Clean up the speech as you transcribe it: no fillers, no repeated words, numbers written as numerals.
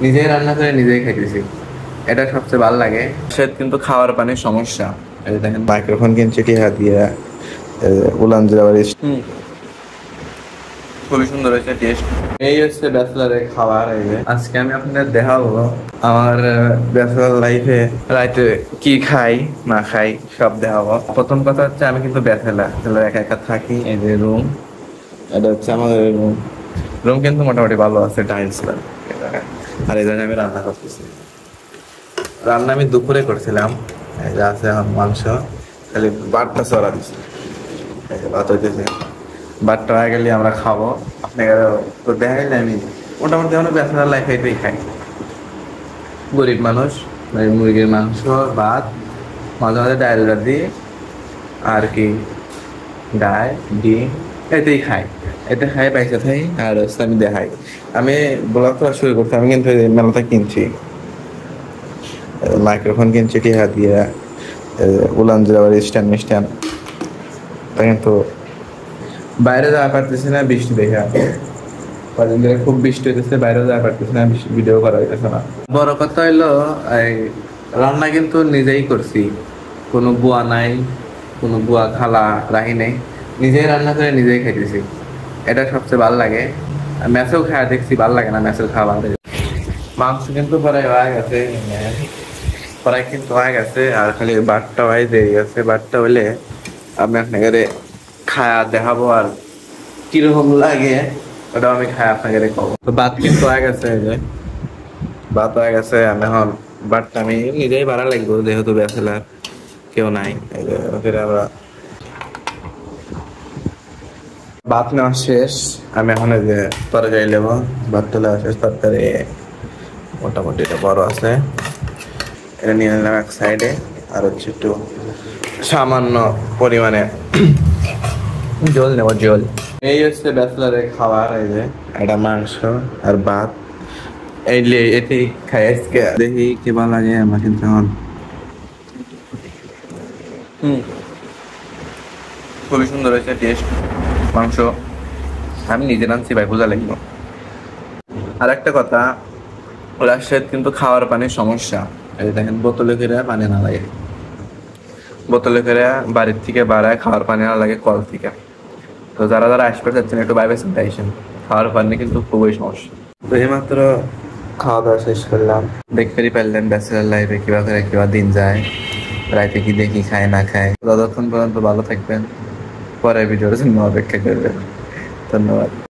নিজেই রান্না করে নিজেই খাইতেছি, এটা সবচেয়ে ভালো লাগে। সে কিন্তু খাওয়ার পানির সমস্যা। এই যে দেখেন মাইক্রোফোন কিনছে টিহা দিয়ে, উলান জেলাবাড়ি। খুবই সুন্দর হয়েছে টেস্ট। এই হচ্ছে ব্যাচলারের খাবার। এই যে আজকে আমি আপনাদের দেখাবো আমার ব্যাচলার লাইফে রাইতে কি খাই না খাই সব দেখাবো। প্রথম কথা হচ্ছে আমি কিন্তু ব্যাচলার একা একা থাকি। এই যে রুম, এটা হচ্ছে আমাদের রুম। রুম কিন্তু মোটামুটি ভালো আছে, টাইলস। আর এই জন্য আমি রান্না করতেছি। রান্না আমি দুপুরে করছিলাম। এই যে আছে এখন মাংস, খালি বাটটা চড়া দিচ্ছি। ভাত হইতেছে, বাটটা হয়ে গেলে আমরা খাবো। আপনাকে তো দেখা গেলে আমি মোটামুটি আমরা ব্যাচেলার লাইফ এটাই খাই। গরিব মানুষ, মুরগির মাংস, ভাত, মাঝে মাঝে ডাল দিই, আর কি ডাল, ডিম, এতেই খাই। এতে খাই পয়সা খাই। আর হচ্ছে আমি দেখাই, আমি ব্লগ করা শুরু করছি। আমি কিন্তু মেলাতে কিনছি মাইক্রোফোন কিনছি টিহা দিয়ে, উলান জেলাবাড়ি স্ট্যান্ড মিস্ট্যান্ড। তা কিন্তু বাইরে যাওয়া পারতেছি না, বৃষ্টি দেখে। কদিন ধরে খুব বৃষ্টি হইতেছে, বাইরেও যাওয়া পারতেছি না, ভিডিও করা হইতেছে না। বড় কথা হইলো এই রান্না কিন্তু নিজেই করছি, কোনো বুয়া নাই, কোনো বুয়া খালা রাহি নেই। নিজেই রান্না করে নিজেই খাইতেছি, এটা সবচেয়ে ভালো লাগে। ম্যাচেও খাওয়া দেখছি, ভালো লাগে না ম্যাচের খাবার। মাংস কিন্তু প্রায় হয়ে গেছে, প্রায় কিন্তু হয়ে গেছে। আর খালি বাটটা হয়ে দেরি আছে। বাটটা হইলে আমি আপনাকে খায়া দেখাবো, আর কিরকম লাগে ওটা আমি খাই আপনাকে খাবো। তো ভাত কিন্তু হয়ে গেছে। এই যে ভাত হয়ে গেছে। আমি এখন ভাতটা আমি নিজেই বাড়া লাগবো, যেহেতু ব্যাচেলার কেউ নাই। আমরা ভাত নেওয়া শেষ। আমি এখন এই যে তরকারি নেবো। ভাত তোলা শেষ, তরকারি মোটামুটি এটা বড় আছে, এটা নিয়ে নিলাম এক সাইডে। আর হচ্ছে একটু সামান্য পরিমাণে জল নেব, জল। এই হচ্ছে ব্যাচলারের খাবার। এই যে একটা মাংস আর ভাত, এতেই খাই আজকে। দেখি কি ভালো লাগে আমার কিন্তু এখন। খুবই সুন্দর হয়েছে টেস্ট। মাংস আমি নিজে রাঁধছি ভাই, বোঝা লাগলো। আর একটা কথা, রাজশাহীতে কিন্তু খাওয়ার পানির সমস্যা। এই দেখেন বোতলে করে পানি না লাগে, বোতলে করে বাড়ির থেকে বাড়ায় খাওয়ার পানি না লাগে কল থেকে। তো যারা যারা আসতে চাচ্ছেন একটু ভাইবে চিন্তা আসেন, খাওয়ার পানি কিন্তু খুবই সমস্যা। তো এইমাত্র খাওয়া দাওয়া শেষ করলাম। দেখতেই পারলেন ব্যাচেলার লাইফে কিভাবে দিন যায়, রাইতে কি দেখি খায় না খায়। ততক্ষণ পর্যন্ত ভালো থাকবেন, পরের ভিডিওর জন্য অপেক্ষা করবেন। ধন্যবাদ।